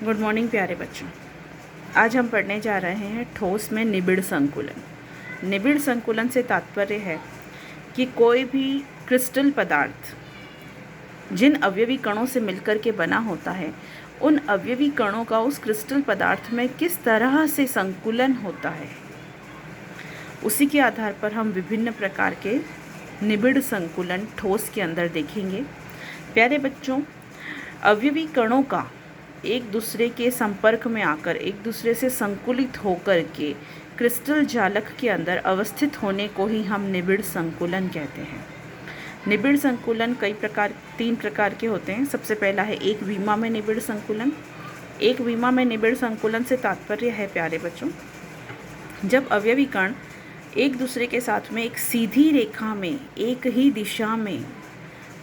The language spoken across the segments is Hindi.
गुड मॉर्निंग प्यारे बच्चों। आज हम पढ़ने जा रहे हैं ठोस में निबिड़ संकुलन। निबिड़ संकुलन से तात्पर्य है कि कोई भी क्रिस्टल पदार्थ जिन अवयवी कणों से मिलकर के बना होता है, उन अवयवी कणों का उस क्रिस्टल पदार्थ में किस तरह से संकुलन होता है, उसी के आधार पर हम विभिन्न प्रकार के निबिड़ संकुलन ठोस के अंदर देखेंगे। प्यारे बच्चों, अवयवी कणों का एक दूसरे के संपर्क में आकर एक दूसरे से संकुलित होकर के क्रिस्टल जालक के अंदर अवस्थित होने को ही हम निबिड़ संकुलन कहते हैं। निबिड़ संकुलन तीन प्रकार के होते हैं। सबसे पहला है एक विमा में निबिड़ संकुलन। एक विमा में निबिड़ संकुलन से तात्पर्य है प्यारे बच्चों, जब अवयवी कण एक दूसरे के साथ में एक सीधी रेखा में एक ही दिशा में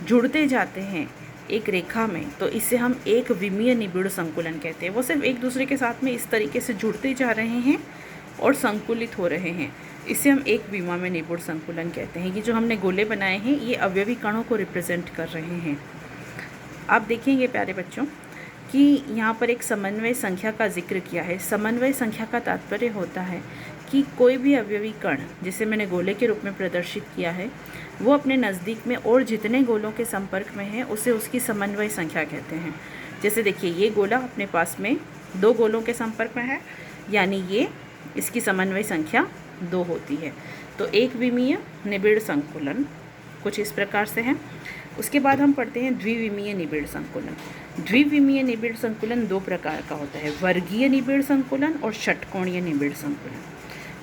जुड़ते जाते हैं एक रेखा में, तो इसे हम एक विमीय निबिड़ संकुलन कहते हैं। वो सिर्फ एक दूसरे के साथ में इस तरीके से जुड़ते जा रहे हैं और संकुलित हो रहे हैं, इसे हम एक विमा में निबिड़ संकुलन कहते हैं। ये जो हमने गोले बनाए हैं ये अवयवी कणों को रिप्रेजेंट कर रहे हैं। आप देखेंगे प्यारे बच्चों कि यहाँ पर एक समन्वय संख्या का जिक्र किया है। समन्वय संख्या का तात्पर्य होता है कि कोई भी अवयवी कण जिसे मैंने गोले के रूप में प्रदर्शित किया है, वो अपने नज़दीक में और जितने गोलों के संपर्क में है उसे उसकी समन्वय संख्या कहते हैं। जैसे देखिए, ये गोला अपने पास में 2 गोलों के संपर्क में है, यानी ये इसकी समन्वय संख्या 2 होती है। तो एक विमीय निबिड़ संकुलन कुछ इस प्रकार से है। उसके बाद हम पढ़ते हैं द्विविमीय निबिड़ संकुलन। द्विविमीय निबिड़ संकुलन 2 प्रकार का होता है, वर्गीय निबिड़ संकुलन और षटकोणीय निबिड़ संकुलन।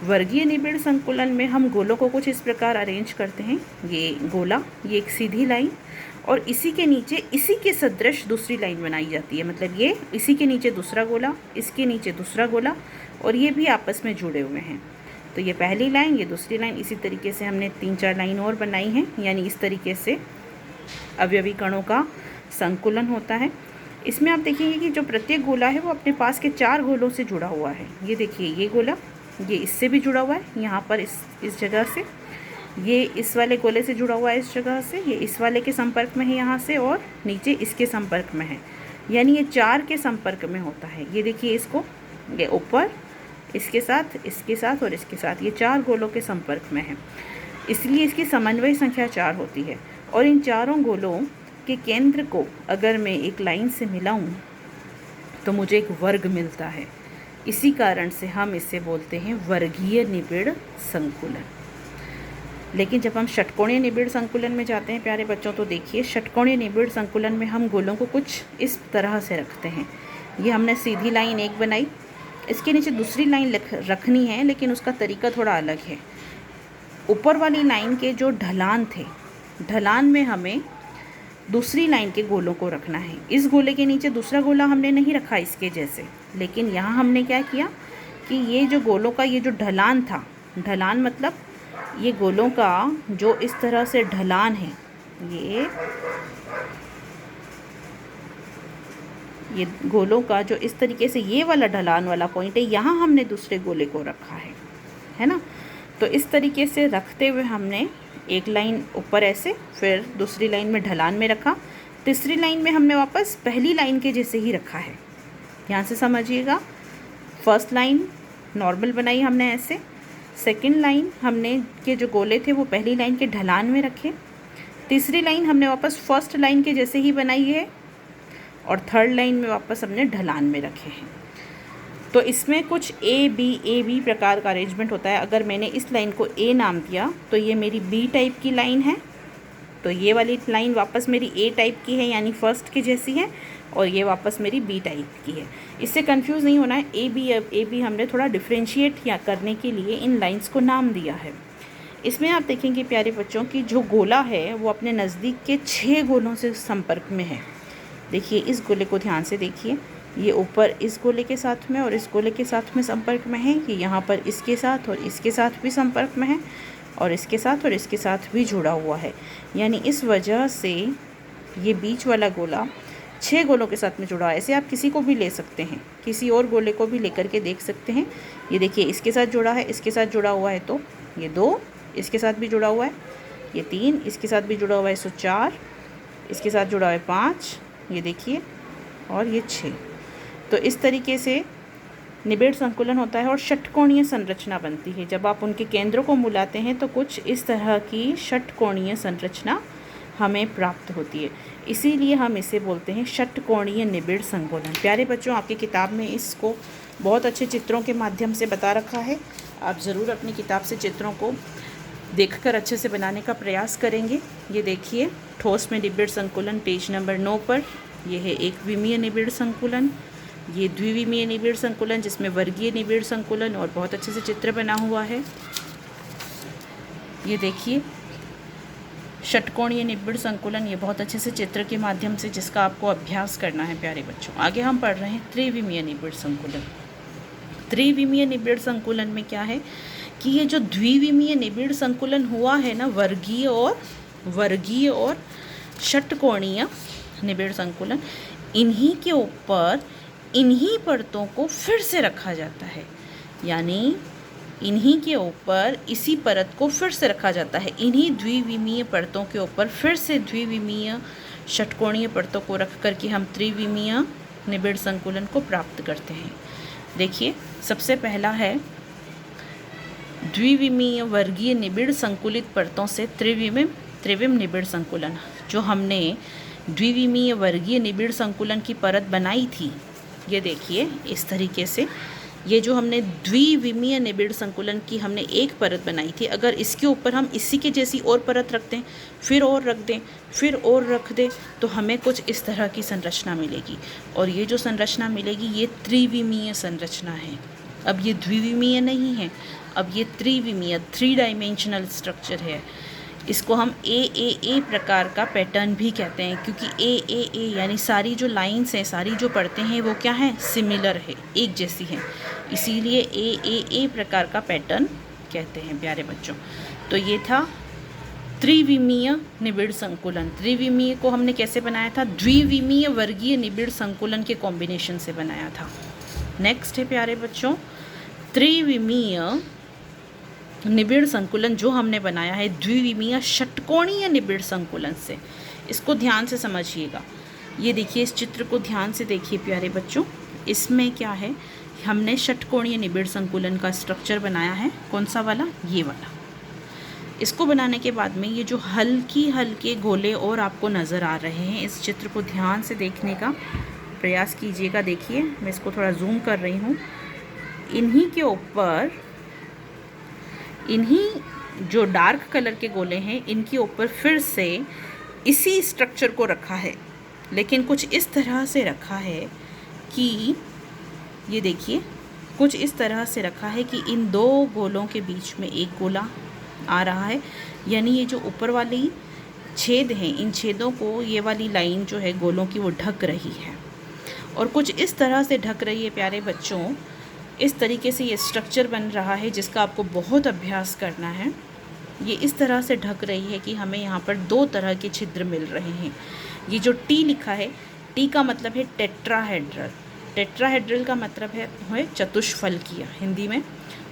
वर्गीय निबिड़ संकुलन में हम गोलों को कुछ इस प्रकार अरेंज करते हैं। ये गोला, ये एक सीधी लाइन और इसी के नीचे इसी के सदृश दूसरी लाइन बनाई जाती है। मतलब ये इसी के नीचे दूसरा गोला, इसके नीचे दूसरा गोला और ये भी आपस में जुड़े हुए हैं। तो ये पहली लाइन, ये दूसरी लाइन, इसी तरीके से हमने 3-4 लाइन और बनाई हैं। यानी इस तरीके से अवयवी कणों का संकुलन होता है। इसमें आप देखेंगे कि जो प्रत्येक गोला है वो अपने पास के 4 गोलों से जुड़ा हुआ है। ये देखिए, ये गोला ये इससे भी जुड़ा हुआ है, यहाँ पर इस जगह से, ये इस वाले गोले से जुड़ा हुआ है इस जगह से, ये इस वाले के संपर्क में है यहाँ से, और नीचे इसके संपर्क में है। यानी ये 4 के संपर्क में होता है। ये देखिए, इसको ये ऊपर इसके साथ और इसके साथ, ये 4 गोलों के संपर्क में है, इसलिए इसकी समन्वय संख्या 4 होती है। और इन चारों गोलों के केंद्र को अगर मैं एक लाइन से मिलाऊँ तो मुझे एक वर्ग मिलता है। इसी कारण से हम इसे बोलते हैं वर्गीय निबिड़ संकुलन। लेकिन जब हम षटकोणीय निबिड़ संकुलन में जाते हैं प्यारे बच्चों, तो देखिए, षटकोणीय निबिड़ संकुलन में हम गोलों को कुछ इस तरह से रखते हैं। ये हमने सीधी लाइन एक बनाई, इसके नीचे दूसरी लाइन रखनी है, लेकिन उसका तरीका थोड़ा अलग है। ऊपर वाली लाइन के जो ढलान थे, ढलान में हमें दूसरी लाइन के गोलों को रखना है। इस गोले के नीचे दूसरा गोला हमने नहीं रखा इसके जैसे, लेकिन यहाँ हमने क्या किया कि ये जो गोलों का ये जो ढलान था, ढलान मतलब ये गोलों का जो इस तरह से ढलान है, ये गोलों का जो इस तरीके से ये वाला ढलान वाला पॉइंट है, यहाँ हमने दूसरे गोले को रखा है ना। तो इस तरीके से रखते हुए हमने एक लाइन ऊपर ऐसे, फिर दूसरी लाइन में ढलान में रखा, तीसरी लाइन में हमने वापस पहली लाइन के जैसे ही रखा है। यहाँ से समझिएगा, फर्स्ट लाइन नॉर्मल बनाई हमने ऐसे, सेकंड लाइन हमने के जो गोले थे वो पहली लाइन के ढलान में रखे, तीसरी लाइन हमने वापस फर्स्ट लाइन के जैसे ही बनाई है, और थर्ड लाइन में वापस हमने ढलान में रखे हैं। तो इसमें कुछ ए बी प्रकार का अरेंजमेंट होता है। अगर मैंने इस लाइन को ए नाम दिया तो ये मेरी बी टाइप की लाइन है, तो ये वाली लाइन वापस मेरी ए टाइप की है, यानी फर्स्ट के जैसी है, और ये वापस मेरी बी टाइप की है। इससे कंफ्यूज नहीं होना है। ए बी हमने थोड़ा डिफ्रेंशिएट या करने के लिए इन लाइंस को नाम दिया है। इसमें आप देखेंगे प्यारे बच्चों कि जो गोला है वो अपने नज़दीक के 6 गोलों से संपर्क में है। देखिए, इस गोले को ध्यान से देखिए, ये ऊपर इस गोले के साथ में और इस गोले के साथ में संपर्क में है, ये यहाँ पर इसके साथ और इसके साथ भी संपर्क में है, और इसके साथ और इसके साथ भी जुड़ा हुआ है। यानी इस वजह से ये बीच वाला गोला 6 गोलों के साथ में जुड़ा है। ऐसे आप किसी को भी ले सकते हैं, किसी और गोले को भी लेकर के देख सकते हैं। ये देखिए, इसके साथ जुड़ा है, इसके साथ जुड़ा हुआ है, तो ये 2, इसके साथ भी जुड़ा हुआ है, ये 3, इसके साथ भी जुड़ा हुआ है, 4, इसके साथ जुड़ा हुआ है 5, ये देखिए, और ये 6। तो इस तरीके से निबिड़ संकुलन होता है और षटकोणीय संरचना बनती है। जब आप उनके केंद्रों को मिलाते हैं तो कुछ इस तरह की षटकोणीय संरचना हमें प्राप्त होती है, इसीलिए हम इसे बोलते हैं षटकोणीय निबिड़ संकुलन। प्यारे बच्चों, आपकी किताब में इसको बहुत अच्छे चित्रों के माध्यम से बता रखा है। आप ज़रूर अपनी किताब से चित्रों को देखकर अच्छे से बनाने का प्रयास करेंगे। ये देखिए, ठोस में निबिड़ संकुलन पेज नंबर 9 पर। यह है एक विमीय निबिड़ संकुलन, ये द्विविमीय निबिड़ संकुलन जिसमें वर्गीय निबिड़ संकुलन और बहुत अच्छे से चित्र बना हुआ है। ये देखिए षटकोणीय निबिड़ संकुलन, ये बहुत अच्छे से चित्र के माध्यम से जिसका आपको अभ्यास करना है प्यारे बच्चों। आगे हम पढ़ रहे हैं त्रिविमीय निबिड़ संकुलन। त्रिविमीय निबिड़ संकुलन में क्या है कि ये जो द्विविमीय निबिड़ संकुलन हुआ है ना, वर्गीय और षटकोणीय निबिड़ संकुलन, इन्हीं के ऊपर इन्हीं परतों को फिर से रखा जाता है, यानी इन्हीं के ऊपर इसी परत को फिर से रखा जाता है। इन्हीं द्विविमीय परतों के ऊपर फिर से द्विविमीय षटकोणीय परतों को रख कर के हम त्रिविमीय निबिड़ संकुलन को प्राप्त करते हैं। देखिए, सबसे पहला है द्विविमीय वर्गीय निबिड़ संकुलित परतों से त्रिविम निबिड़ संकुलन। जो हमने द्विविमीय वर्गीय निबिड़ संकुलन की परत बनाई थी, ये देखिए इस तरीके से, ये जो हमने द्विविमीय निबिड़ संकुलन की हमने एक परत बनाई थी, अगर इसके ऊपर हम इसी के जैसी और परत रख दें, फिर और रख दें, फिर और रख दें, तो हमें कुछ इस तरह की संरचना मिलेगी। और ये जो संरचना मिलेगी ये त्रिविमीय संरचना है। अब ये द्विविमीय नहीं है, अब ये त्रिविमीय 3 डायमेंशनल स्ट्रक्चर है। इसको हम ए प्रकार का पैटर्न भी कहते हैं, क्योंकि ए यानी सारी जो लाइंस हैं, सारी जो परतें हैं वो क्या है, सिमिलर है, एक जैसी हैं, इसीलिए ए प्रकार का पैटर्न कहते हैं प्यारे बच्चों। तो ये था त्रिविमीय निबिड़ संकुलन। त्रिविमीय को हमने कैसे बनाया था, द्विविमीय वर्गीय निबिड़ संकुलन के कॉम्बिनेशन से बनाया था। नेक्स्ट है प्यारे बच्चों त्रिविमीय निबिड़ संकुलन, जो हमने बनाया है द्विविमीय षटकोणीय निबिड़ संकुलन से। इसको ध्यान से समझिएगा। ये देखिए, इस चित्र को ध्यान से देखिए प्यारे बच्चों। इसमें क्या है, हमने षटकोणीय निबिड़ संकुलन का स्ट्रक्चर बनाया है। कौन सा वाला, ये वाला। इसको बनाने के बाद में ये जो हल्के गोले और आपको नज़र आ रहे हैं, इस चित्र को ध्यान से देखने का प्रयास कीजिएगा। देखिए, मैं इसको थोड़ा जूम कर रही हूँ। इन्हीं के ऊपर, इन्हीं जो डार्क कलर के गोले हैं, इनके ऊपर फिर से इसी स्ट्रक्चर को रखा है, लेकिन कुछ इस तरह से रखा है कि ये देखिए, कुछ इस तरह से रखा है कि इन दो गोलों के बीच में एक गोला आ रहा है, यानी ये जो ऊपर वाली छेद हैं, इन छेदों को ये वाली लाइन जो है गोलों की वो ढक रही है, और कुछ इस तरह से ढक रही है प्यारे बच्चों। इस तरीके से ये स्ट्रक्चर बन रहा है जिसका आपको बहुत अभ्यास करना है। ये इस तरह से ढक रही है कि हमें यहाँ पर 2 तरह के छिद्र मिल रहे हैं। ये जो टी लिखा है, टी का मतलब है टेट्राहेड्रल। टेट्राहेड्रल का मतलब है चतुष्फलकीय हिंदी में।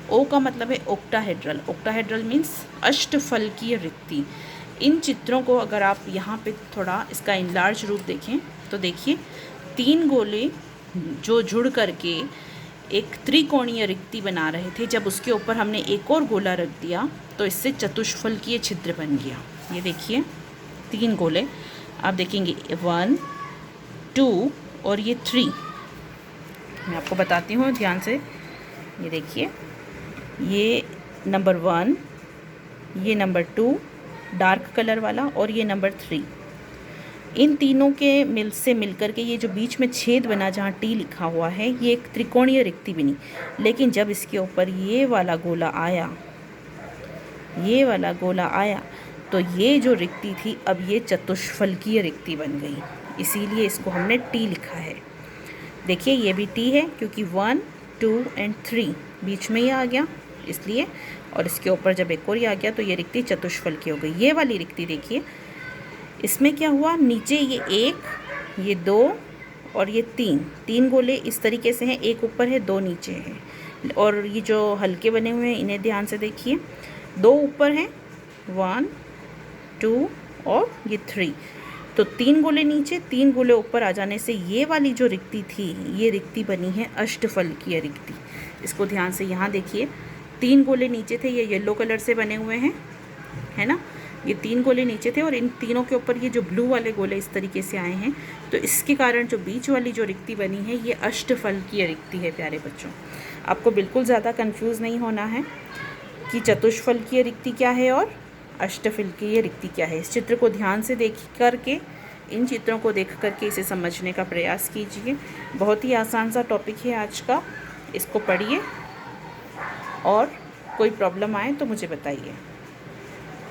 ओ का मतलब है ऑक्टाहेड्रल। ऑक्टाहेड्रल मीन्स अष्टफलकीय रिक्ति। इन चित्रों को अगर आप यहाँ पे थोड़ा इसका इनलार्ज रूप देखें तो देखिए, 3 गोले जो जुड़ करके एक त्रिकोणीय रिक्ति बना रहे थे, जब उसके ऊपर हमने एक और गोला रख दिया तो इससे चतुष्फलकीय छिद्र बन गया। ये देखिए 3 गोले आप देखेंगे, 1, 2 और ये 3। मैं आपको बताती हूँ ध्यान से। ये देखिए, ये नंबर 1, ये नंबर 2 डार्क कलर वाला, और ये नंबर 3। इन तीनों के मिलकर के ये जो बीच में छेद बना जहाँ टी लिखा हुआ है, ये एक त्रिकोणीय रिक्ति बनी। लेकिन जब इसके ऊपर ये वाला गोला आया, तो ये जो रिक्ति थी अब ये चतुष्फलकीय रिक्ति बन गई, इसीलिए इसको हमने टी लिखा है। देखिए, ये भी टी है क्योंकि 1, 2 और 3 बीच में ही आ गया इसलिए, और इसके ऊपर जब एक और ही आ गया तो ये रिक्ति चतुष्फलकीय हो गई। ये वाली रिक्ति देखिए, इसमें क्या हुआ, नीचे ये 1, ये 2 और ये 3 गोले इस तरीके से हैं, एक ऊपर है 2 नीचे हैं। और ये जो हल्के बने हुए हैं इन्हें ध्यान से देखिए, 2 ऊपर हैं, 1, 2 और ये 3। तो 3 गोले नीचे 3 गोले ऊपर आ जाने से ये वाली जो रिक्ति थी, ये रिक्ति बनी है अष्टफलकीय रिक्ति। इसको ध्यान से यहाँ देखिए, 3 गोले नीचे थे, ये येलो कलर से बने हुए हैं, है ना। ये 3 गोले नीचे थे और इन तीनों के ऊपर ये जो ब्लू वाले गोले इस तरीके से आए हैं, तो इसके कारण जो बीच वाली जो रिक्ति बनी है ये अष्टफलकीय रिक्ति है। प्यारे बच्चों, आपको बिल्कुल ज़्यादा कंफ्यूज नहीं होना है कि चतुष्फलकीय रिक्ति क्या है और अष्टफलकीय रिक्ति क्या है। इस चित्र को ध्यान से देख करके, इन चित्रों को देख करके इसे समझने का प्रयास कीजिए। बहुत ही आसान सा टॉपिक है आज का, इसको पढ़िए और कोई प्रॉब्लम आए तो मुझे बताइए।